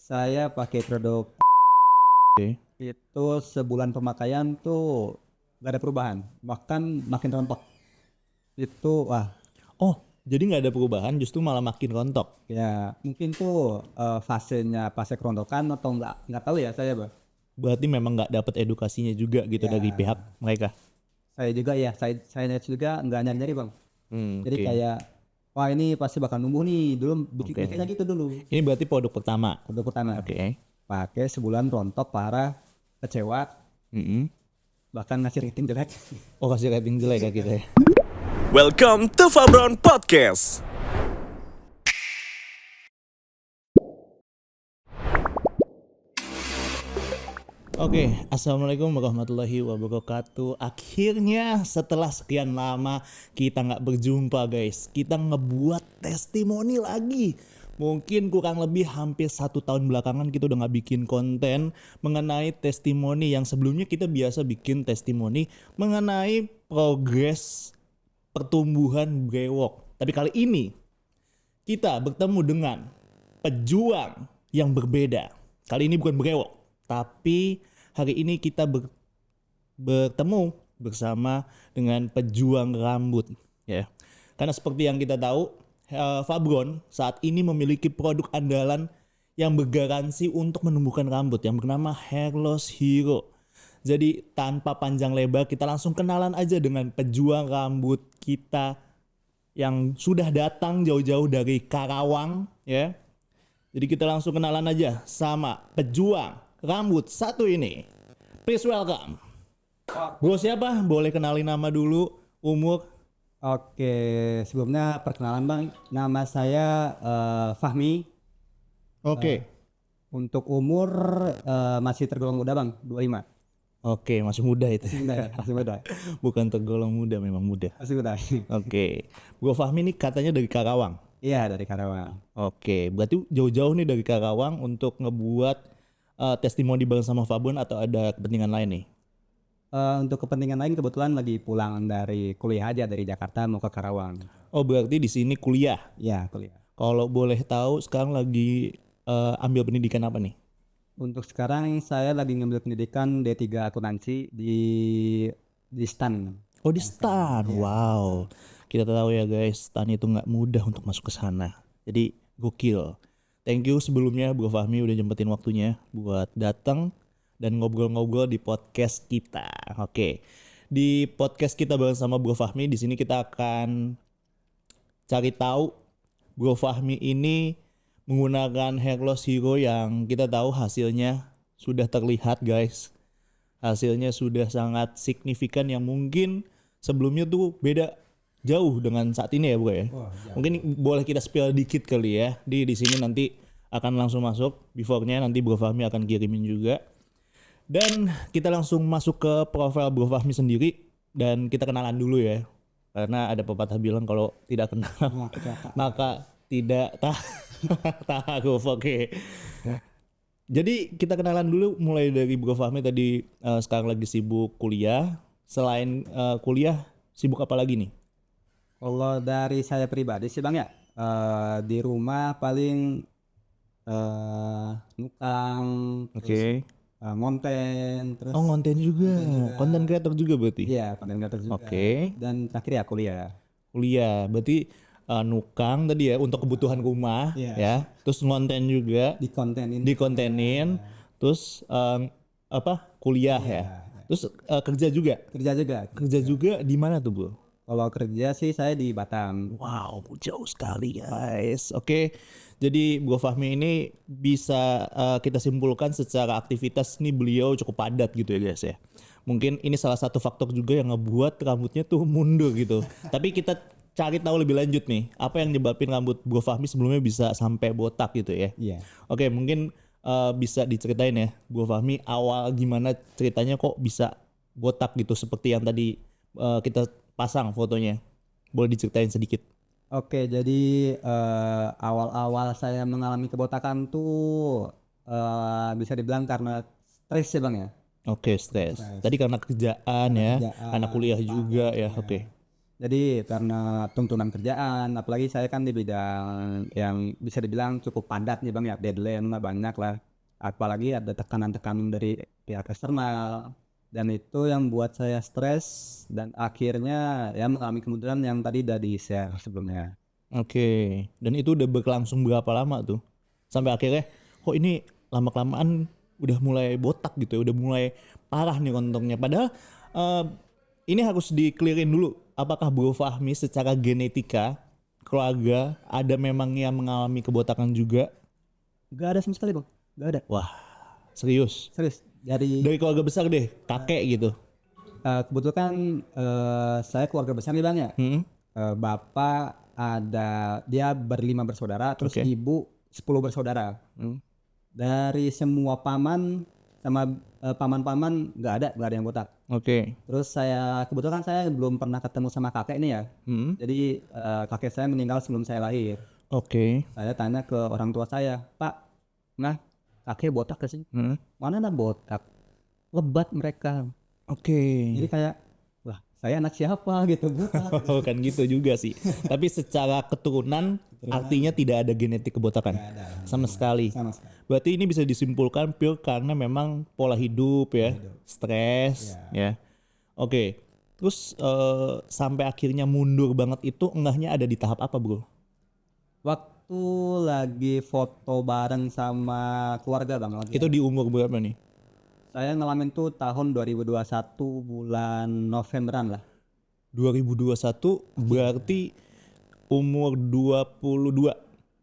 Saya pakai produk Oke. itu sebulan pemakaian tuh gak ada perubahan, bahkan makin rontok. Itu wah Oh, jadi nggak ada perubahan, justru malah makin rontok. ya mungkin tuh fase kerontokan atau nggak tahu ya saya Bang. Berarti memang nggak dapat edukasinya juga gitu dari Ya pihak mereka. saya juga ya saya lihat juga nggak nyari-nyari Bang. Jadi Oke. kayak wah ini pasti bakal numbuh nih dulu Oke. bikinnya gitu dulu. Ini berarti produk pertama. Produk pertama Oke. pakai sebulan rontok parah, kecewa, Mm-mm. bahkan ngasih rating jelek. Oh, kasih rating jelek ya kita ya. Welcome to Fabron Podcast. Oke, assalamualaikum warahmatullahi wabarakatuh. Akhirnya setelah sekian lama kita nggak berjumpa guys, kita ngebuat testimoni lagi. Mungkin kurang lebih hampir 1 tahun belakangan kita udah nggak bikin konten mengenai testimoni yang sebelumnya kita biasa bikin testimoni mengenai progres pertumbuhan brewok. Tapi kali ini kita bertemu dengan pejuang yang berbeda. Kali ini bukan brewok, tapi hari ini kita bertemu bersama dengan pejuang rambut, ya. Karena seperti yang kita tahu, Fabron saat ini memiliki produk andalan yang bergaransi untuk menumbuhkan rambut yang bernama Hair Loss Hero. Jadi tanpa panjang lebar kita langsung kenalan aja dengan pejuang rambut kita yang sudah datang jauh-jauh dari Karawang, ya. Jadi kita langsung kenalan aja sama pejuang rambut satu ini. Please welcome. Bro siapa? Boleh kenalin nama dulu, umur. Oke, sebelumnya perkenalan Bang, nama saya Fahmi. Oke. Untuk umur masih tergolong muda Bang, 25. Oke, masih muda itu. Masih muda. Bukan tergolong muda, memang muda. Masih muda. Oke. Bro Fahmi ini katanya dari Karawang. Iya, dari Karawang. Oke, berarti jauh-jauh nih dari Karawang untuk ngebuat testimoni bareng sama Fabron atau ada kepentingan lain nih? Untuk kepentingan lain kebetulan lagi pulang dari kuliah aja dari Jakarta mau ke Karawang. Oh, berarti di sini kuliah. Ya, kuliah. Kalau boleh tahu sekarang lagi ambil pendidikan apa nih? Untuk sekarang saya lagi ngambil pendidikan D3 akuntansi di STAN. Oh, di STAN. Wow. Kita tahu ya guys, STAN itu nggak mudah untuk masuk ke sana. Jadi gokil. Thank you sebelumnya Bro Fahmi udah nyempetin waktunya buat datang dan ngobrol-ngobrol di podcast kita. Oke. Di podcast kita bareng sama Bro Fahmi, di sini kita akan cari tahu Bro Fahmi ini menggunakan Hair Loss Hero yang kita tahu hasilnya sudah terlihat guys. Hasilnya sudah sangat signifikan yang mungkin sebelumnya tuh beda jauh dengan saat ini ya Bro ya. Mungkin boleh kita spill dikit kali ya. Di sini nanti akan langsung masuk before-nya, nanti Bro Fahmi akan kirimin juga. Dan kita langsung masuk ke profil Bro Fahmi sendiri dan kita kenalan dulu ya. Karena ada pepatah bilang kalau tidak kenal maka tidak tahu. Oke. Jadi kita kenalan dulu mulai dari Bro Fahmi tadi sekarang lagi sibuk kuliah. Selain kuliah sibuk apa lagi nih? Kalau dari saya pribadi sih Bang ya, di rumah paling nukang, Oke. ngonten, terus Oh, konten juga. Konten kreator juga berarti. iya konten kreator juga. Oke. Dan terakhir ya kuliah. Kuliah berarti nukang tadi ya untuk kebutuhan rumah Iya. ya. Terus ngonten juga, Dikontenin. dikontenin. Terus kuliah ya. Terus kerja juga. Kerja juga. Kerja juga di mana tuh, Bro? Kalau kerja sih saya di Batam. Wow, jauh sekali guys. Oke, jadi Bro Fahmi ini bisa kita simpulkan secara aktivitas nih beliau cukup padat gitu ya guys ya. Mungkin ini salah satu faktor juga yang ngebuat rambutnya tuh mundur gitu. Tapi kita cari tahu lebih lanjut nih, apa yang nyebabin rambut Bro Fahmi sebelumnya bisa sampai botak gitu ya. Iya. Oke, mungkin bisa diceritain ya Bro Fahmi awal gimana ceritanya kok bisa botak gitu seperti yang tadi kita pasang fotonya. Boleh diceritain sedikit? Oke, jadi awal-awal saya mengalami kebotakan tuh bisa dibilang karena stres ya Bang ya. Oke, stres. Tadi karena kerjaan ya, Kerjaan, anak kuliah juga ya. Oke. Jadi karena tuntunan kerjaan, apalagi saya kan di bidang yang bisa dibilang cukup padat nih Bang ya, deadline mah banyak lah. Apalagi ada tekanan-tekanan dari pihak eksternal dan itu yang buat saya stres dan akhirnya ya mengalami kemunduran yang tadi udah di-share sebelumnya. Oke. Dan itu udah berlangsung berapa lama tuh? Sampai akhirnya kok ini lama-kelamaan udah mulai botak gitu ya, udah mulai parah nih kontongnya. Padahal eh, ini harus di-clearin dulu. Apakah Bro Fahmi secara genetika keluarga ada memang yang mengalami kebotakan juga? Gak ada sama sekali Bang, gak ada. Wah, serius. Serius. Dari Dari keluarga besar deh, kakek gitu. kebetulan saya keluarga besar nih Bang ya. Hmm? Bapak ada dia berlima bersaudara, terus Oke. ibu 10 bersaudara. Hmm. Dari semua paman sama paman-paman nggak ada yang botak. Oke. Terus saya kebetulan saya belum pernah ketemu sama kakek ini ya. Hmm. Jadi kakek saya meninggal sebelum saya lahir. Oke. Saya tanya ke orang tua saya, Pak, nah kakek botak gak sih? Hmm. Mana ada botak? Lebat mereka. Oke. Jadi kayak, wah saya anak siapa gitu botak. Oh, kan gitu juga sih. Tapi secara keturunan artinya tidak ada genetik kebotakan sama sekali. Sama sekali. Berarti ini bisa disimpulkan pure karena memang pola hidup ya, stres ya. Oke. Terus sampai akhirnya mundur banget itu enggaknya ada di tahap apa, Bro? Waktu lagi foto bareng sama keluarga Bang, lagi Itu di umur berapa nih? saya ngalamin tuh tahun 2021 bulan Novemberan lah. 2021 berarti umur 22.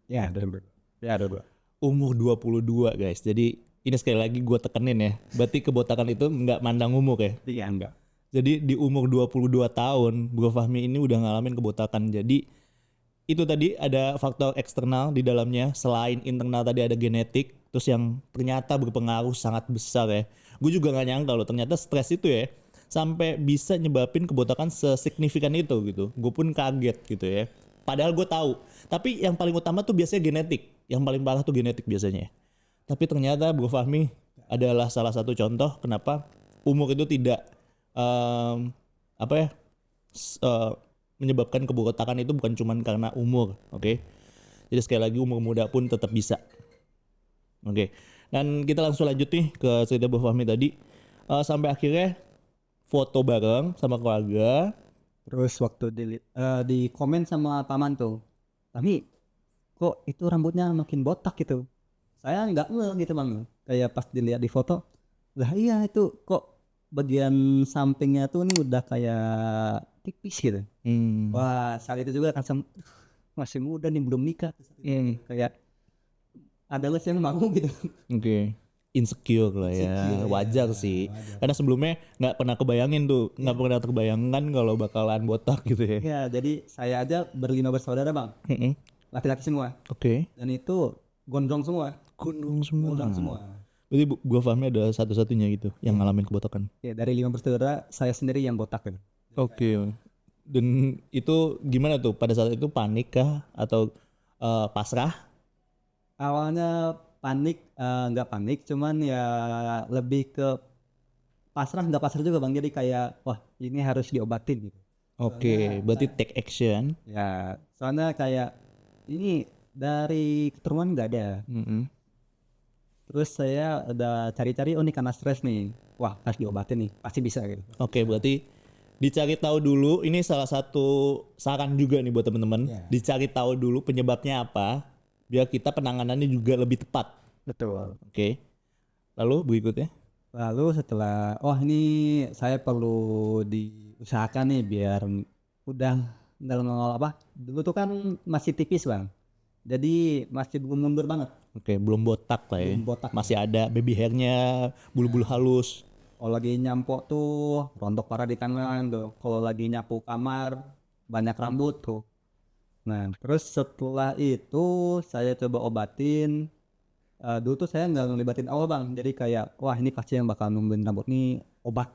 Ya, 2022. Ya, 22. Umur 22 guys. Jadi ini sekali lagi gue tekenin ya. Berarti kebotakan itu nggak mandang umur ya. Iya, enggak. Jadi di umur 22 tahun Bro Fahmi ini udah ngalamin kebotakan. Jadi itu tadi ada faktor eksternal di dalamnya. Selain internal tadi ada genetik. Terus yang ternyata berpengaruh sangat besar ya. Gue juga gak nyangka loh ternyata stres itu ya. Sampai bisa nyebabin kebotakan sesignifikan itu gitu. Gue pun kaget gitu ya. Padahal gue tahu. Tapi yang paling utama tuh biasanya genetik. Yang paling parah tuh genetik biasanya. Tapi ternyata Bro Fahmi adalah salah satu contoh kenapa umur itu tidak apa ya menyebabkan kebotakan itu bukan cuma karena umur, oke? Jadi sekali lagi umur muda pun tetap bisa, oke? Dan kita langsung lanjut nih ke cerita Bro Fahmi tadi. Sampai akhirnya foto bareng sama keluarga. Terus waktu di komen sama paman tuh, tapi kok itu rambutnya makin botak gitu. Saya nggak ngeh gitu Bang. Kayak pas dilihat di foto, lah iya itu kok bagian sampingnya tuh ini udah kayak tipis gitu. Wah saat itu juga kan masih muda nih belum nikah. Kayak ada les yang mau gitu. Oke. Insecure lah ya, Insecure, ya. wajar sih. Karena sebelumnya nggak pernah kebayangin tuh, nggak pernah terbayangkan kalau bakalan botak gitu ya. Ya jadi saya aja berlima bersaudara Bang, Mm-mm. laki-laki semua. Oke. Dan itu gondrong semua. Gondrong semua. Gondrong semua. Berarti gua Fahmi ada satu-satunya gitu yang ngalamin kebotakan. Ya dari 5 bersaudara saya sendiri yang botak gitu. Oke. Dan itu gimana tuh pada saat itu panik kah atau pasrah? Awalnya panik, nggak panik, cuman ya lebih ke pasrah nggak pasrah juga Bang. Jadi kayak wah ini harus diobatin gitu. Oke, berarti take action. Ya soalnya kayak ini dari keturunan nggak ada. Mm-mm. Terus saya udah cari-cari, oh ini karena stres nih. Wah harus diobatin nih, pasti bisa gitu. Oke, berarti dicari tahu dulu. Ini salah satu saran juga nih buat teman-teman. Ya. Dicari tahu dulu penyebabnya apa, biar kita penanganannya juga lebih tepat. Betul. Oke. Lalu berikutnya? Lalu setelah, oh ini saya perlu diusahakan nih biar udah dalam apa? Dulu tuh kan masih tipis Bang. Jadi masih belum mundur banget. Oke, belum botak lah ya. Belum botak. Masih ada baby hairnya, bulu-bulu halus. Kalau lagi nyampok tuh rontok parah di tangan tuh. Kalau lagi nyapu kamar banyak rambut tuh. Nah terus setelah itu saya coba obatin. Dulu tuh saya nggak ngelibatin awal Bang. Jadi kayak wah ini pasti yang bakal numbuhin rambut nih obat.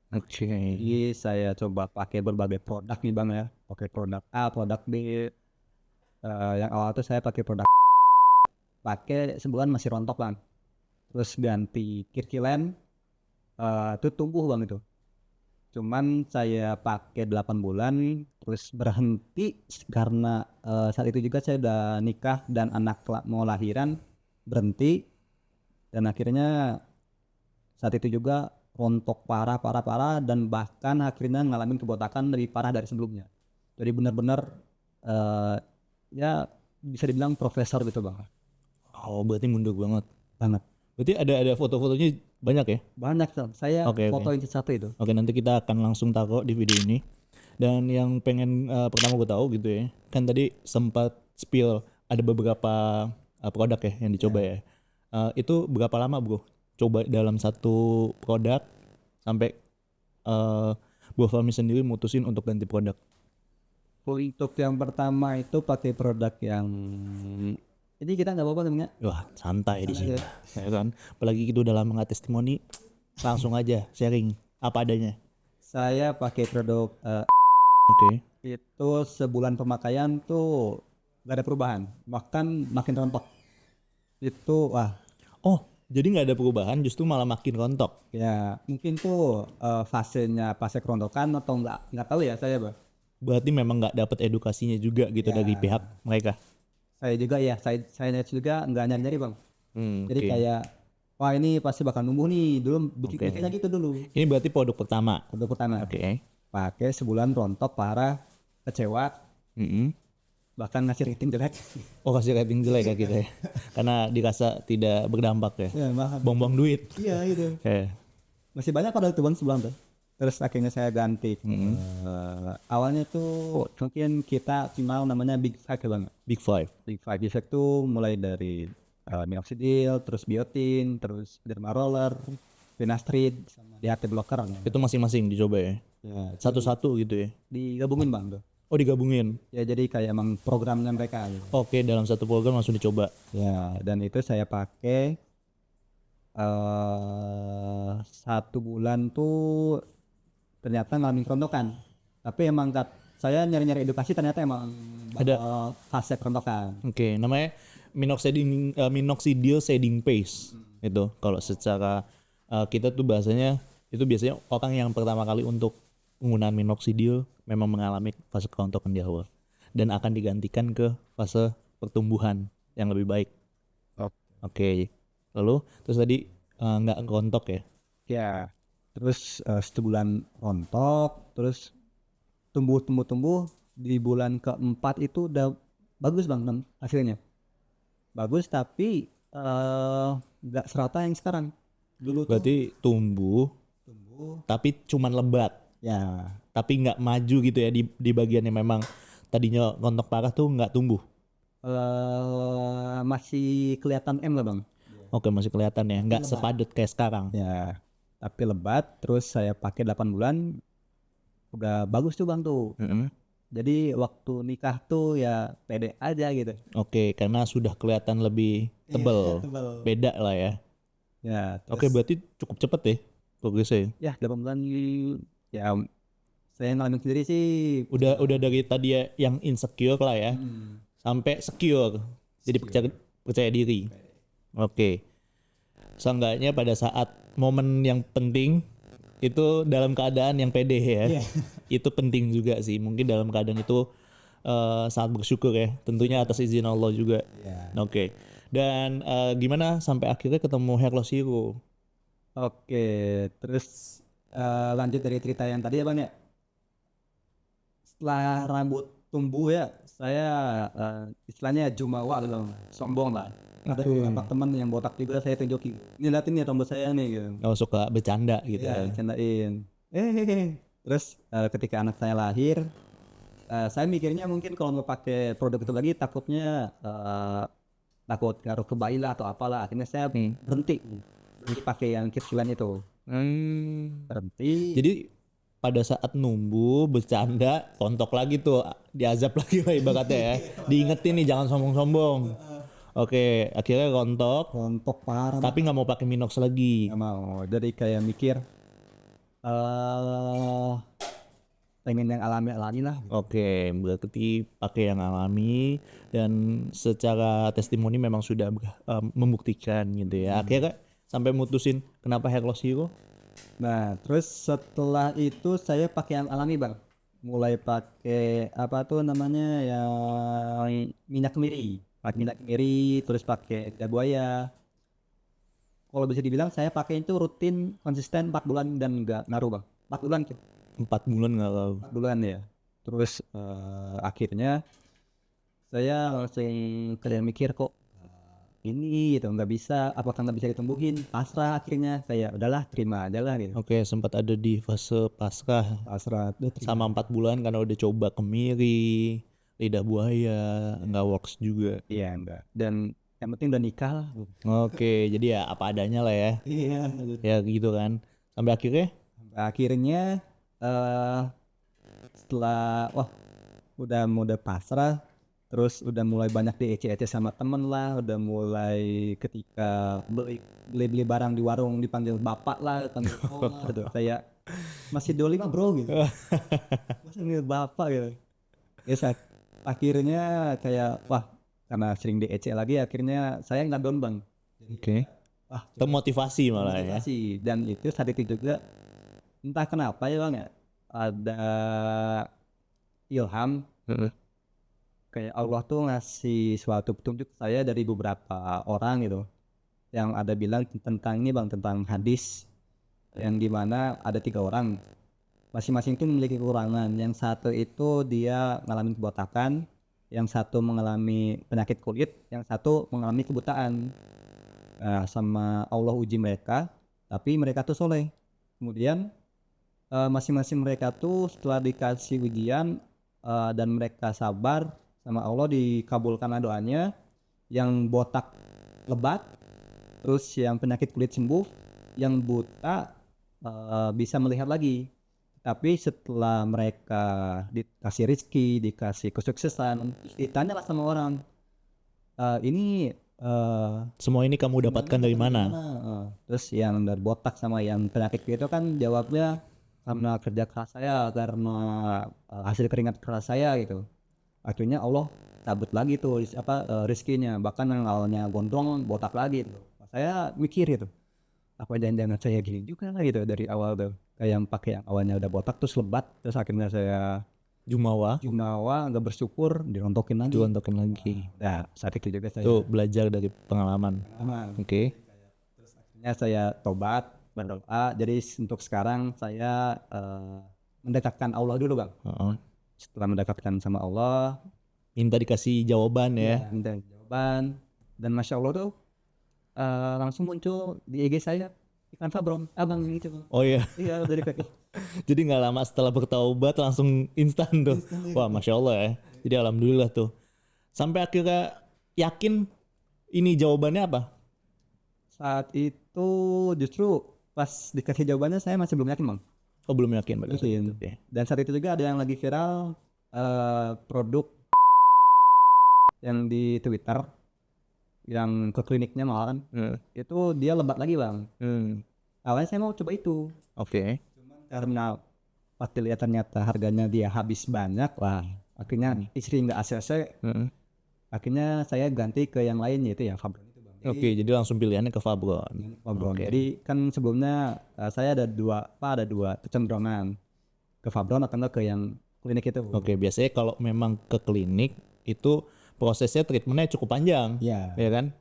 Oke. Jadi saya coba pakai berbagai produk nih Bang ya. Pakai produk A, produk B. Yang awal tuh saya pakai produk pakai sebulan masih rontok Bang. Terus ganti Kirkland, itu tumbuh Bang itu. Cuman saya pakai 8 bulan terus berhenti karena saat itu juga saya udah nikah dan anak mau lahiran, berhenti, dan akhirnya saat itu juga rontok parah dan bahkan akhirnya ngalamin kebotakan lebih parah dari sebelumnya. Jadi benar-benar ya bisa dibilang profesor gitu bang. Oh, berarti mundur banget. Banget. Berarti ada foto-fotonya banyak ya? Banyak Bang. Saya Oke, oke. fotoin satu itu. Oke, nanti kita akan langsung taruh di video ini. Dan yang pengen pertama gue tahu gitu ya, kan tadi sempat spill ada beberapa produk ya yang dicoba ya. Itu berapa lama bro? Coba dalam satu produk sampai Bro Fahmi sendiri mutusin untuk ganti produk. Untuk yang pertama itu pakai produk yang ini kita nggak apa-apa namanya. Wah, santai di sini. Santai Ya kan? Apalagi kita udah lama nggak testimoni, langsung aja sharing apa adanya. Saya pakai produk Oke. itu sebulan pemakaian tuh nggak ada perubahan, bahkan makin rontok. Itu wah Oh, jadi nggak ada perubahan, justru malah makin rontok. ya mungkin tuh fase kerontokan atau nggak tahu ya saya bang. Berarti memang nggak dapat edukasinya juga gitu Ya. dari pihak mereka. Saya juga ya saya juga nggak nyari-nyari bang. Jadi Oke. kayak wah ini pasti bakal numbuh nih dulu Oke. bikinnya gitu dulu. Ini berarti produk pertama. Produk pertama. Oke. Pakai sebulan rontok parah, kecewa, Mm-mm. bahkan ngasih rating jelek. Oh, kasih rating jelek ya kita ya. Karena dirasa tidak berdampak ya. Ya mahal. Buang-buang duit. Iya gitu. Masih banyak padahal tuh bang sebulan tuh. Terus akhirnya saya ganti. Awalnya tuh mungkin kita kenal namanya Big Five ya bang. Big Five. Big Five Big tuh mulai dari minoxidil, terus biotin, terus derma roller, finasteride, sama DHT blocker. Itu masing-masing dicoba ya. Ya, Satu-satu gitu ya. digabungin bang tuh. Oh, digabungin. Ya jadi kayak emang programnya mereka gitu. Oke, dalam satu program langsung dicoba. Ya dan itu saya pakai 1 bulan tuh ternyata ngalamin kerontokan. Tapi emang saya nyari-nyari edukasi ternyata emang Ada. fase kerontokan. Oke, namanya minoxidil shedding paste. Itu kalau secara kita tuh bahasanya itu biasanya orang yang pertama kali untuk penggunaan minoxidil memang mengalami fase kerontokan di awal dan akan digantikan ke fase pertumbuhan yang lebih baik. Oke. Lalu terus tadi nggak rontok ya? Ya terus 1 bulan rontok, terus tumbuh di bulan keempat itu udah bagus bang hasilnya. Bagus tapi nggak serata yang sekarang. Dulu tuh Berarti tumbuh tapi cuman lebat, ya tapi nggak maju gitu ya di bagian yang memang tadinya rontok parah tuh nggak tumbuh. masih kelihatan M lah bang. Oke, masih kelihatan ya, nggak sepadat kayak sekarang. Ya tapi lebat. Terus saya pakai 8 bulan udah bagus tuh bang tuh. Mm-mm. Jadi waktu nikah tuh ya pede aja gitu. Oke, karena sudah kelihatan lebih tebel, beda lah ya. Ya Oke, berarti cukup cepet ya progresnya. ya 8 bulan ya saya ngalamin sendiri sih. Udah dari tadi ya yang insecure lah ya, sampai secure, jadi percaya diri. Oke, seenggaknya pada saat momen yang penting itu dalam keadaan yang pede ya, itu penting juga sih. Mungkin dalam keadaan itu sangat bersyukur ya, tentunya atas izin Allah juga. Oke, dan gimana sampai akhirnya ketemu Hair Loss Hero? Oke, terus lanjut dari cerita yang tadi ya bang ya. Setelah rambut tumbuh ya, saya istilahnya jumawa gitu, sombong lah. Ada beberapa teman yang botak juga saya tunjukin. Ini liatin nih rambut saya nih gitu. Oh, suka bercanda gitu Ya, ya. candain. Terus ketika anak saya lahir, saya mikirnya mungkin kalau mau pakai produk itu lagi takutnya takut ngaruh ke bayi lah atau apalah. Akhirnya saya berhenti pakai yang kecilan itu. Berhenti. Jadi pada saat numbuh bercanda tontok lagi tuh, diazab lagi lah ibaratnya ya. Diingetin nih jangan sombong-sombong. Oke, akhirnya rontok Rontok parah. tapi nggak mau pakai minox lagi. Nggak mau. Jadi kayak mikir pengen yang alami lah. Oke, berarti pakai yang alami dan secara testimoni memang sudah membuktikan gitu ya. Akhirnya sampai mutusin kenapa Hair Loss Hero? Nah, terus setelah itu saya pakai yang alami bang. Mulai pakai apa tuh namanya yang minyak kemiri. Pakai minyak kemiri, terus pakai lidah buaya. Kalau bisa dibilang saya pakai itu rutin, konsisten 4 bulan dan nggak ngaruh bang. 4 bulan tuh, 4 bulan nggak tahu. 4 bulan ya. Terus akhirnya saya langsung kayak mikir kok ini gitu nggak bisa, apakah nggak bisa ditumbuhin, pasrah akhirnya saya udahlah terima aja lah gitu. Oke, sempat ada di fase pasrah Pasrah tuh sama 4 bulan karena udah coba kemiri, lidah buaya, nggak works juga. iya enggak, dan yang penting udah nikah lah. Oke, jadi ya apa adanya lah ya. Iya. Ya gitu kan. Sampai akhirnya Akhirnya eh setelah wah udah pasrah, terus udah mulai banyak diece-ece sama temen lah, udah mulai ketika beli barang di warung dipanggil bapak lah, panggil om lah, gitu. Saya masih 25 bro gitu, masih panggil bapak gitu. Ya akhirnya kayak wah karena sering diece lagi akhirnya saya nggak down bang. oke. Wah Termotivasi malah ya. motivasi, dan itu saat itu juga entah kenapa ya bang ya ada ilham kayak Allah tuh ngasih suatu petunjuk ke saya dari beberapa orang gitu yang ada bilang tentang ini bang, tentang hadis yang dimana ada 3 orang masing-masing itu memiliki kekurangan. Yang satu itu dia mengalami kebotakan, yang satu mengalami penyakit kulit, yang satu mengalami kebutaan. Nah, sama Allah uji mereka, tapi mereka tuh soleh. Kemudian masing-masing mereka tuh setelah dikasih ujian dan mereka sabar, sama Allah dikabulkan doanya. Yang botak lebat, terus yang penyakit kulit sembuh, yang buta bisa melihat lagi. Tapi setelah mereka dikasih rezeki, dikasih kesuksesan, ditanyalah sama orang, ini Semua ini kamu dapatkan dari mana? terus yang dari botak sama yang penyakit itu kan jawabnya karena kerja keras saya, karena hasil keringat keras saya gitu. Akhirnya Allah cabut lagi tuh rezekinya, bahkan yang awalnya gondrong botak lagi tuh. Saya mikir itu apa jangan-jangan saya gini juga lah gitu dari awal tuh, kayak yang pakai yang awalnya udah botak terus lebat, terus akhirnya saya Jumawa, jumawa nggak bersyukur dirontokin lagi. dicontokin lagi. Nah saat itu juga saya Tuh belajar dari pengalaman. aman. Oke. Akhirnya saya tobat berdoa. Jadi untuk sekarang saya mendekatkan Allah dulu bang. Heeh. Setelah mendekatkan sama Allah, Minta dikasih jawaban ya. minta jawaban, dan masya Allah tuh langsung muncul di IG saya ikan fabron abang itu bang. Oh iya. Iya dari pakai. Jadi nggak lama setelah bertaubat langsung instan tuh. Wah, masya Allah ya. Jadi alhamdulillah tuh. Sampai akhirnya yakin ini jawabannya apa? Saat itu justru pas dikasih jawabannya saya masih belum yakin bang. Oh belum yakin pada saat Yakin. itu ya. Dan saat itu juga ada yang lagi viral produk yang di Twitter yang ke kliniknya malah kan, itu dia lebat lagi bang. Awalnya saya mau coba itu, Oke. karena pas dilihat ternyata harganya dia habis banyak, wah akhirnya istri nggak ACC, akhirnya saya ganti ke yang lain yaitu ya Fabron itu bang. Oke, jadi langsung pilihannya ke Fabron. Fabron. Oke. Jadi kan sebelumnya saya ada dua kecenderungan ke Fabron atau enggak ke yang klinik itu. Oke, biasanya kalau memang ke klinik itu prosesnya treatmentnya cukup panjang, Ya. ya kan?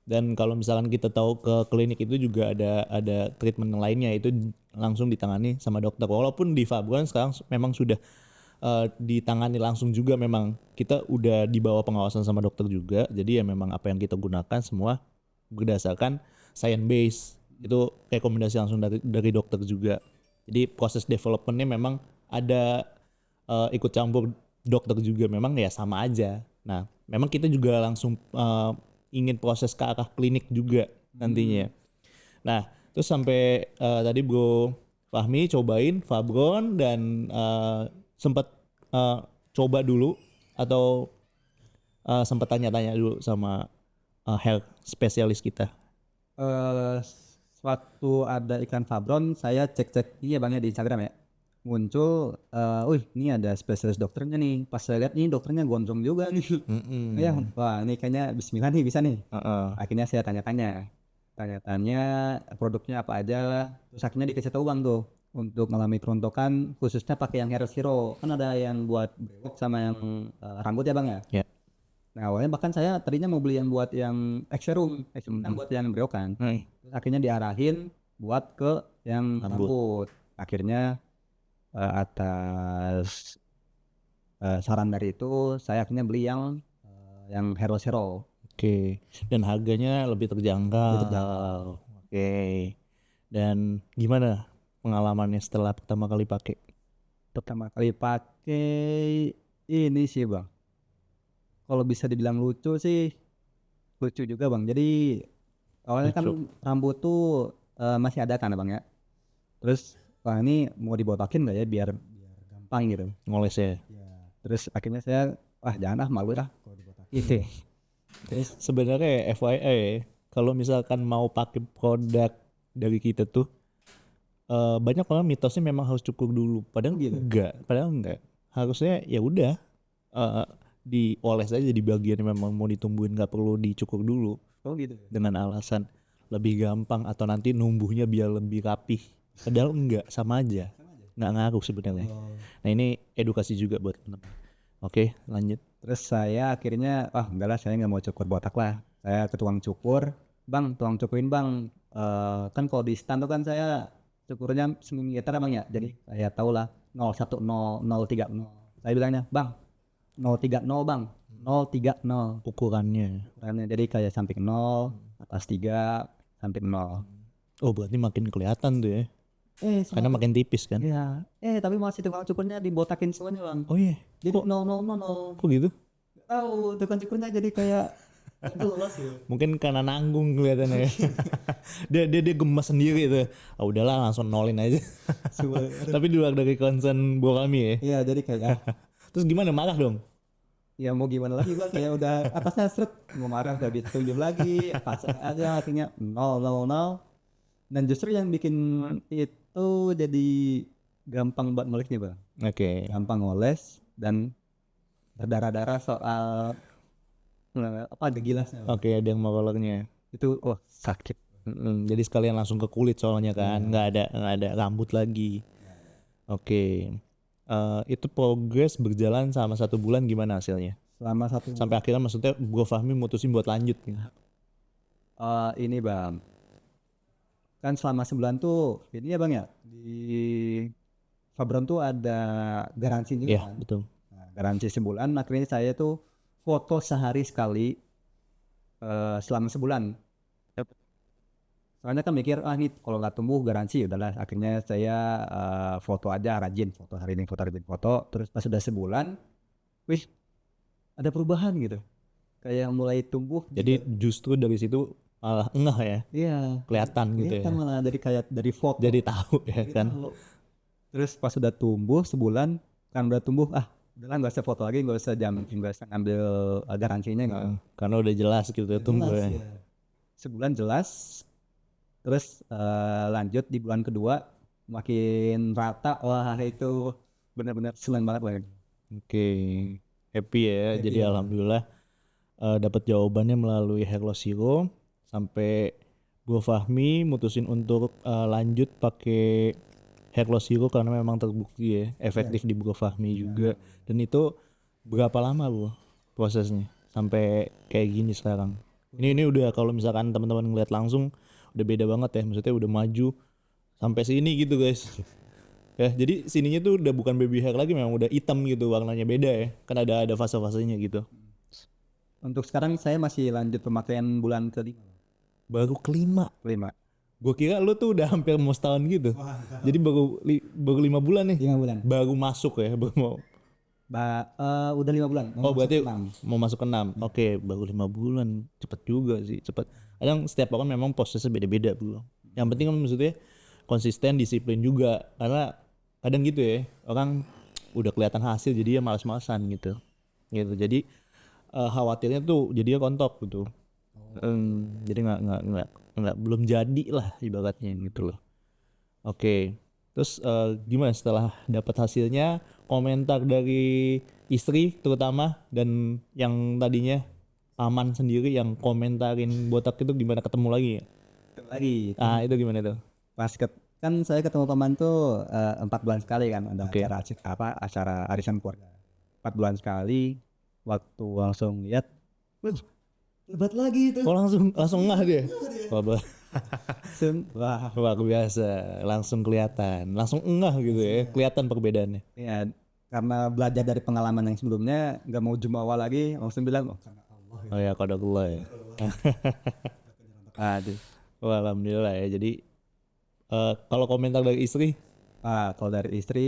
Dan kalau misalkan kita tahu ke klinik itu juga ada treatment lainnya itu langsung ditangani sama dokter. Walaupun di Fabron sekarang memang sudah ditangani langsung juga, memang kita udah di bawah pengawasan sama dokter juga. Jadi ya memang apa yang kita gunakan semua berdasarkan science base. Itu rekomendasi langsung dari dokter juga. Jadi proses developmentnya memang ada ikut campur dokter juga, memang ya sama aja. Nah, memang kita juga langsung ingin proses ke arah klinik juga nantinya. Nah, terus sampai tadi Bro Fahmi cobain Fabron dan sempat coba dulu atau sempat tanya-tanya dulu sama health spesialis kita. Waktu ada ikan Fabron, saya cek-cek iya bang ya di Instagram ya, muncul, ini ada spesialis dokternya nih. Pas saya lihat nih dokternya gondrong juga nih. Ya, wah ini kayaknya Bismillah nih bisa nih. Akhirnya saya tanya-tanya. tanya-tanya produknya apa aja, terus akhirnya dikasih tahu bang tuh untuk mengalami kerontokan khususnya pakai yang Hero Zero, kan ada yang buat brewok sama yang rambut ya bang ya. Ya. Nah awalnya bahkan saya tadinya mau beli yang buat yang Exerum kan buat yang brewok kan. Terus akhirnya diarahin buat ke yang rambut. Akhirnya atas saran dari itu saya akhirnya beli yang Hero Zero. Oke. Dan harganya lebih terjangkau. Oke. Dan gimana pengalamannya setelah pertama kali pakai? Pertama kali pakai ini sih bang, kalau bisa dibilang lucu sih lucu juga bang. Jadi awalnya kan Lucu. rambut tuh masih ada kan bang ya. Terus wah ini mau dibotakin nggak ya biar gampang gitu. Ngoles ya. Terus akhirnya saya wah jangan malu dah kalau dibotakin. Gitu. Terus Sebenarnya FYI, kalau misalkan mau pakai produk dari kita tuh banyak orang mitosnya memang harus cukur dulu. Padahal enggak. Harusnya ya udah dioles aja di bagian yang memang mau ditumbuhin, nggak perlu dicukur dulu oh gitu. dengan alasan lebih gampang atau nanti numbuhnya biar lebih rapih. Padahal enggak, sama aja. Nggak ngaruh sebenarnya. Nah ini edukasi juga buat teman-teman. Oke, lanjut. Terus saya akhirnya wah enggak lah saya nggak mau cukur botak lah. Saya ke tukang cukur, bang tukang cukurin bang. Kan kalau di stand tuh kan saya cukurnya semilimeter bang ya. Jadi saya tahu lah 010 030. Saya bilangnya bang 030 bang 030 Ukurannya. ukurannya. Jadi kayak samping 0 atas 3 samping 0. Oh berarti makin kelihatan tuh ya. Karena Semua makin tipis kan. iya. Tapi masih tukang cukurnya dibotakin semuanya bang. Oh iya. Jadi 000. Kok gitu? Tahu tukang cukurnya jadi kayak itu lolos ya. Mungkin karena nanggung kelihatannya. dia gemas sendiri tuh. Ah udahlah langsung nolin aja. Tapi di luar dari concern bro kami ya. Iya jadi kayak Terus gimana, marah dong? ya mau gimana lagi bang, kayak udah atasnya seret mau marah udah bisa tunjuk lagi pas aja akhirnya 000. Dan justru yang bikin itu jadi gampang buat molesnya bang, Oke. gampang ngoles dan berdarah-darah soal apa ada gilasnya bang. Oke, ada yang mau kolornya. Itu sakit. Jadi sekalian langsung ke kulit soalnya kan, nggak ada rambut lagi. Oke. Itu progres berjalan selama 1 bulan, gimana hasilnya? Selama satu Sampai akhirnya maksudnya Bro Fahmi mutusin buat lanjut gitu. ini bang, kan selama sebulan tuh ini ya bang ya di Fabron tuh ada garansi juga Iya, kan. betul. Nah, garansi sebulan, akhirnya saya tuh foto sehari sekali selama sebulan. Soalnya kan mikir ini kalau nggak tumbuh garansi udahlah. Akhirnya saya foto aja rajin, foto hari ini foto terus pas sudah sebulan, wih ada perubahan gitu, kayak mulai tumbuh. Jadi justru dari situ malah ngeh ya, Iya kelihatan gitu ya. kelihatan malah dari kayak dari foto. Jadi tahu ya Jadi kan. tahu. Terus pas sudah tumbuh sebulan, kan udah tumbuh udahlah nggak usah foto lagi, nggak usah nggak usah ngambil garansinya gitu. Karena udah jelas gitu ya tumbuh Jelas, ya. ya. Sebulan jelas. Terus lanjut di bulan kedua makin rata. Wah itu benar-benar senang banget bang. Oke, happy ya. Jadi ya. alhamdulillah dapat jawabannya melalui Hello Zero sampai Bro Fahmi mutusin untuk lanjut pakai Hello Zero karena memang terbukti ya efektif di Bro Fahmi juga. Dan itu berapa lama Bro prosesnya sampai kayak gini sekarang? Ini udah kalau misalkan teman-teman ngeliat langsung udah beda banget ya, maksudnya udah maju sampai sini gitu guys. Ya, jadi sininya tuh udah bukan baby hair lagi, memang udah hitam gitu, warnanya beda ya. Kan ada fase-fasenya gitu. Untuk sekarang saya masih lanjut pemakaian bulan kelima. Baru kelima. Gue kira lu tuh udah hampir mau setahun gitu. Jadi baru 5 bulan nih. 5 bulan. Baru masuk ya, baru mau. Udah 5 bulan. Oh berarti 6. mau masuk ke 6. Oke, baru 5 bulan. Cepet juga sih, cepet. Kadang setiap orang memang prosesnya beda-beda bro. Yang penting kan maksudnya konsisten, disiplin juga. Karena kadang gitu ya, orang udah kelihatan hasil jadi ya malas-malasan gitu. Jadi khawatirnya tuh jadinya kontok gitu. Jadi nggak belum jadi lah ibaratnya gitu loh. Oke. Terus gimana setelah dapat hasilnya, komentar dari istri terutama dan yang tadinya paman sendiri yang komentarin botak itu gimana, ketemu lagi ya? lagi Itu gimana tuh? kan saya ketemu paman tuh 4 bulan sekali kan ada Oke. acara arisan keluarga. 4 bulan sekali, waktu langsung lihat, wih, lebat lagi itu. Oh langsung ngah dia. Wah, Luar biasa, langsung kelihatan, langsung ngah gitu ya, kelihatan perbedaannya. ya karena belajar dari pengalaman yang sebelumnya nggak mau jumawa lagi, langsung bilang, oh karena Allah. Oh ya, qadarullah ya. Aduh. Wah, alhamdulillah ya. Jadi kalau komentar dari istri, Kalau dari istri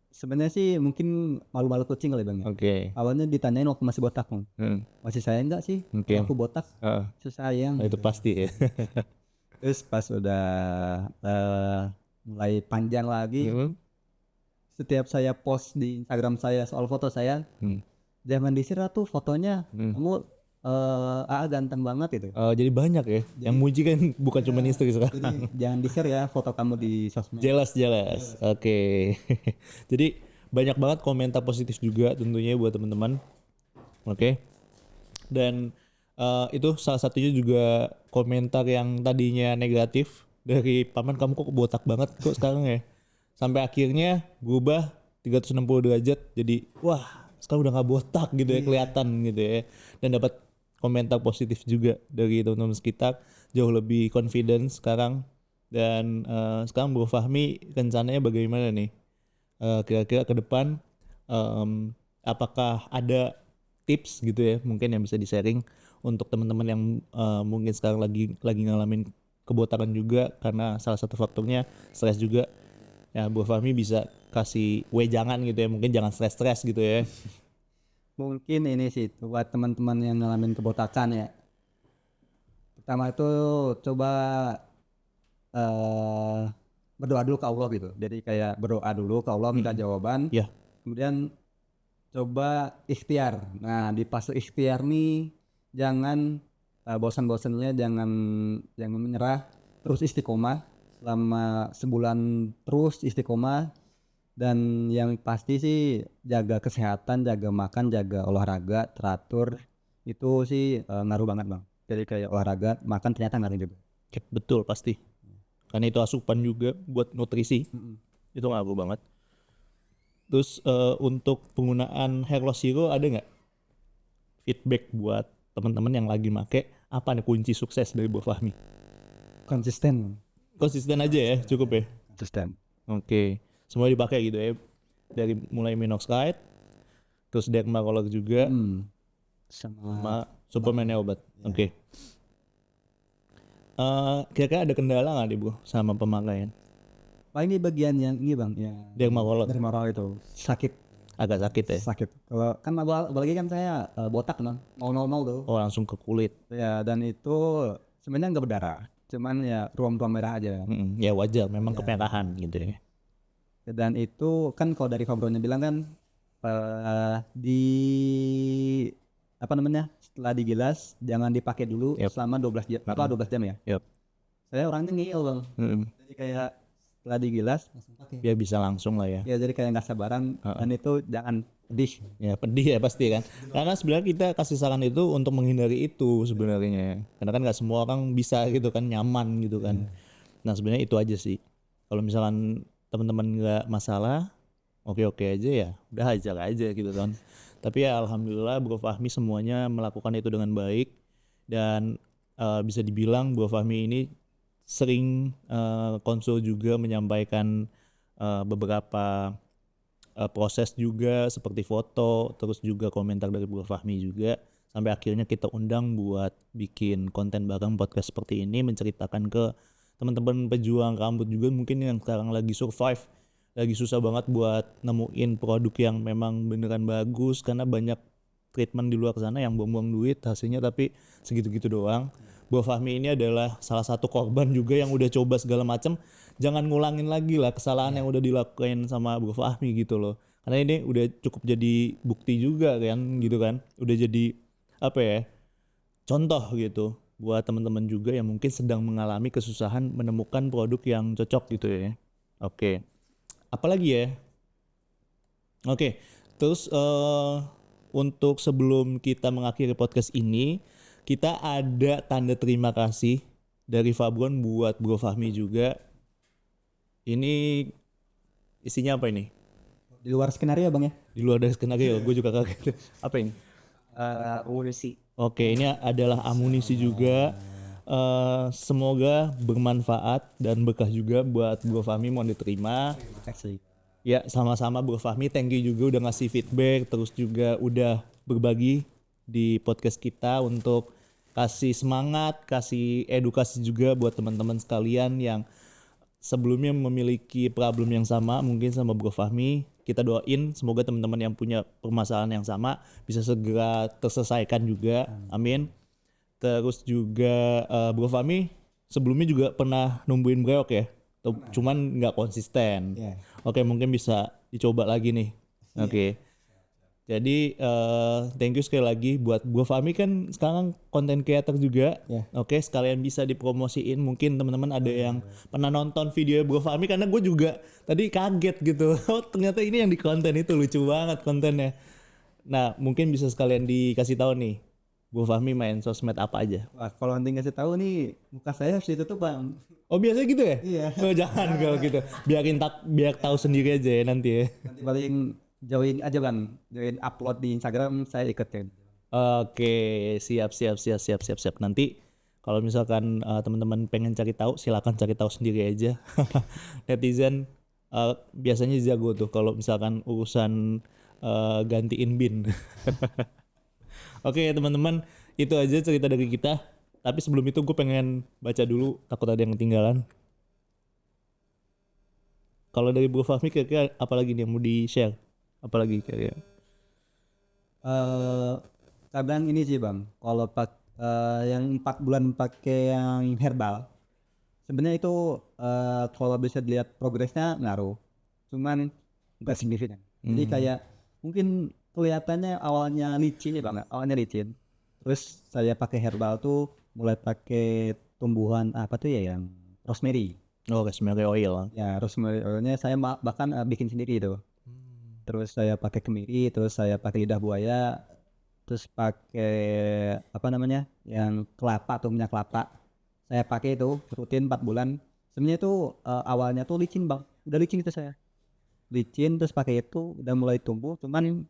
sebenarnya sih mungkin malu-malu kucing kali bang ya. oke. Awalnya ditanyain waktu masih botak, Bang. Hmm, Masih sayang nggak sih? Oke. Kalau aku botak, Heeh. masih sayang. Itu pasti ya. Terus pas udah mulai panjang lagi, Hmm, setiap saya post di Instagram saya soal foto saya, hmm, jangan disirat tuh fotonya, hmm. kamu ganteng banget itu. Jadi banyak ya. Yang muji kan bukan cuma istri sekarang. Jadi jangan di-share ya foto kamu di sosmed. Jelas. Oke. Jadi banyak banget komentar positif juga tentunya buat teman-teman. Oke. Dan itu salah satunya juga komentar yang tadinya negatif dari paman, kamu kok botak banget kok sekarang ya. Sampai akhirnya berubah 360 derajat jadi wah, sekarang udah nggak botak gitu ya, kelihatan gitu ya. Dan dapat komentar positif juga dari teman-teman sekitar, jauh lebih confident sekarang. Dan sekarang Bro Fahmi rencananya bagaimana nih? Kira-kira ke depan apakah ada tips gitu ya mungkin yang bisa di-sharing untuk teman-teman yang mungkin sekarang lagi ngalamin kebotakan juga karena salah satu faktornya stres juga. Ya, Bu Fahmi bisa kasih wejangan gitu ya, mungkin jangan stres-stres gitu ya. Mungkin ini sih buat teman-teman yang ngalamin kebotakan ya. Pertama itu coba berdoa dulu ke Allah gitu. Jadi kayak berdoa dulu ke Allah minta jawaban. Ya. Kemudian coba ikhtiar. Nah di fase ikhtiar nih jangan bosan-bosannya, jangan menyerah, terus istiqomah selama sebulan, terus istiqomah. Dan yang pasti sih jaga kesehatan, jaga makan, jaga olahraga teratur, itu sih ngaruh banget bang. Jadi kayak olahraga, makan ternyata ngaruh juga. Yep, betul pasti. Karena itu asupan juga buat nutrisi. Itu ngaruh banget. Terus untuk penggunaan hair loss Hero ada nggak feedback buat teman-teman yang lagi make, apa nih kunci sukses dari Bu Fahmi? Konsisten Aja ya, cukup ya. konsisten. Oke. Semua dipakai gitu ya. Dari mulai minoxidil, terus dermatolog juga, sama suplemennya obat. Oke. Kira-kira ada kendala nggak nih Bu sama pemakaian? Paling di bagian yang ini bang, ya Dermatolog dermatolog itu sakit. agak sakit ya. Sakit. Kalau kan apalagi kan saya botak kan, 000 tuh. Oh, langsung ke kulit. Ya dan itu sebenarnya nggak berdarah, cuman ya ruam-ruam merah aja. Ya wajar, memang keperahan gitu ya. Dan itu kan kalau dari Fabronya bilang kan di apa namanya, setelah digilas jangan dipakai dulu selama 12 jam. 12 jam ya. Yep. Saya orangnya ngeyel bang. Jadi kayak setelah digilas langsung pakai. Biar bisa langsung lah ya. Ya jadi kayak nggak sabaran. Dan itu jangan pedih. Ya pedih ya pasti kan. Karena sebenarnya kita kasih saran itu untuk menghindari itu sebenarnya. Karena kan nggak semua orang bisa gitu kan, nyaman gitu kan. Nah sebenarnya itu aja sih. Kalau misalkan teman-teman nggak masalah, oke aja ya, udah hajar aja gitu kan. Tapi ya alhamdulillah Bro Fahmi semuanya melakukan itu dengan baik. Dan bisa dibilang Bro Fahmi ini sering konsul juga, menyampaikan beberapa proses juga seperti foto, terus juga komentar dari Bro Fahmi juga, sampai akhirnya kita undang buat bikin konten bareng podcast seperti ini, menceritakan ke teman-teman pejuang rambut juga mungkin yang sekarang lagi survive, lagi susah banget buat nemuin produk yang memang beneran bagus karena banyak treatment di luar sana yang buang-buang duit hasilnya tapi segitu-gitu doang. Bro Fahmi ini adalah salah satu korban juga yang udah coba segala macam. Jangan ngulangin lagi lah kesalahan yang udah dilakuin sama Bro Fahmi gitu loh. Karena ini udah cukup jadi bukti juga kan gitu kan. Udah jadi apa ya, contoh gitu buat teman-teman juga yang mungkin sedang mengalami kesusahan menemukan produk yang cocok gitu ya. Oke. Apalagi ya? Oke. Terus untuk sebelum kita mengakhiri podcast ini, kita ada tanda terima kasih dari Fabron buat Bro Fahmi juga. Ini isinya apa ini? Di luar skenario Bang ya. Di luar dari skenario, gue juga kaget. Apa ini? Amunisi. Oke, ini adalah amunisi juga. Semoga bermanfaat dan berkah juga buat Bro Fahmi, mohon diterima. Terima kasih. Ya, sama-sama Bro Fahmi, thank you juga udah ngasih feedback, terus juga udah berbagi di podcast kita untuk kasih semangat, kasih edukasi juga buat teman-teman sekalian yang sebelumnya memiliki problem yang sama mungkin sama Bro Fahmi. Kita doain semoga teman-teman yang punya permasalahan yang sama bisa segera terselesaikan juga. Amin. Terus juga Bro Fahmi sebelumnya juga pernah numbuhin breok ya. Cuman nggak konsisten. Iya. Oke, mungkin bisa dicoba lagi nih. Oke. Jadi thank you sekali lagi buat Bro Fahmi, kan sekarang content creator juga. Yeah. Oke, sekalian bisa dipromosiin. Mungkin teman-teman ada yang pernah nonton video Bro Fahmi, karena gue juga tadi kaget gitu. Oh, ternyata ini yang di konten itu lucu banget kontennya. Nah, mungkin bisa sekalian dikasih tahu nih, Bro Fahmi main sosmed apa aja. Wah, kalau nanti ngasih tahu nih muka saya harus ditutup Bang. Oh, biasanya gitu ya? Iya. Oh, jangan kalau gitu. Biar tahu sendiri aja ya nanti ya. Nanti paling join aja Bang. Join upload di Instagram saya ikutin. Oke, siap. Nanti kalau misalkan teman-teman pengen cari tahu, silakan cari tahu sendiri aja. Netizen biasanya jago tuh kalau misalkan urusan gantiin bin. Oke teman-teman, itu aja cerita dari kita. Tapi sebelum itu gue pengen baca dulu, takut ada yang ketinggalan. Kalau dari Bro Fahmi kira-kira apa lagi nih yang mau di-share? Apalagi kira-kira? Kadang ini sih Bang, kalau yang 4 bulan pakai yang herbal, sebenarnya itu kalau bisa dilihat progresnya ngaruh, cuman nggak signifikan. Jadi kayak mungkin kelihatannya awalnya licin ya Bang, awalnya licin. Terus saya pakai herbal tuh mulai pakai tumbuhan apa tuh ya, yang rosemary. Oh, rosemary oil. Ya, rosemary oilnya saya bahkan bikin sendiri itu. Terus saya pakai kemiri, terus saya pakai lidah buaya, terus pakai apa namanya, yang kelapa tuh, minyak kelapa. Saya pakai itu rutin 4 bulan. Sebenarnya itu awalnya tuh licin Bang, udah licin itu saya. Licin, terus pakai itu udah mulai tumbuh, cuman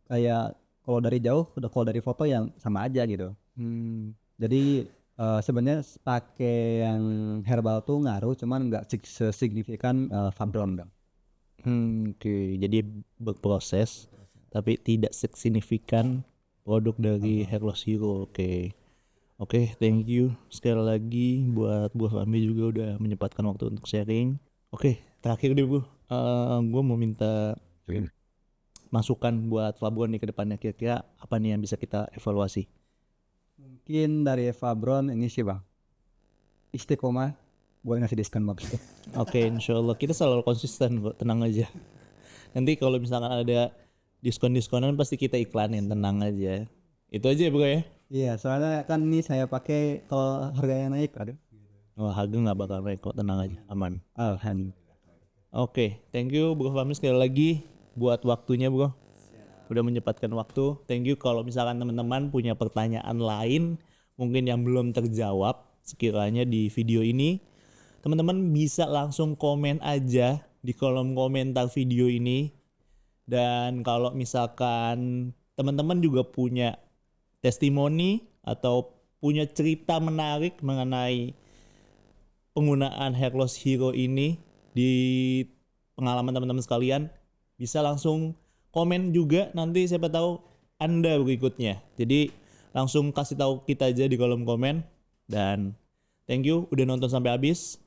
kayak kalau dari jauh, udah kalau dari foto yang sama aja gitu. Jadi sebenarnya pakai yang herbal tuh ngaruh, cuman nggak sesignifikan Fabron Bang. Oke, jadi berproses tapi tidak signifikan produk dari Hair Loss Hero. Oke, thank you sekali lagi buat Bro Fahmi juga udah menyempatkan waktu untuk sharing. Oke, terakhir deh Bro, gue mau minta masukan buat Fabron nih ke depannya, kira-kira apa nih yang bisa kita evaluasi? Mungkin dari Fabron ini sih Bang, istiqomah buat ngasih diskon Bang. Oke, insyaallah kita selalu konsisten kok, tenang aja. Nanti kalau misalkan ada diskon-diskonan pasti kita iklanin, tenang aja. Itu aja ya Bro ya? Iya, soalnya kan ini saya pakai kalau harganya naik, aduh. Wah, harga nggak bakal naik kok, tenang aja, aman. Alhamdulillah. Oke, thank you Bro Fahmi sekali lagi buat waktunya Bro. Udah menyempatkan waktu. Thank you. Kalau misalkan teman-teman punya pertanyaan lain mungkin yang belum terjawab sekiranya di video ini, teman-teman bisa langsung komen aja di kolom komentar video ini. Dan kalau misalkan teman-teman juga punya testimoni atau punya cerita menarik mengenai penggunaan Hair Loss Hero ini di pengalaman teman-teman sekalian, bisa langsung komen juga, nanti siapa tahu Anda berikutnya. Jadi langsung kasih tahu kita aja di kolom komen. Dan thank you udah nonton sampai habis.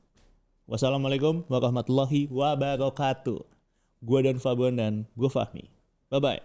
Wassalamualaikum warahmatullahi wabarakatuh. Gua dan Fabron dan Bro Fahmi. Bye bye.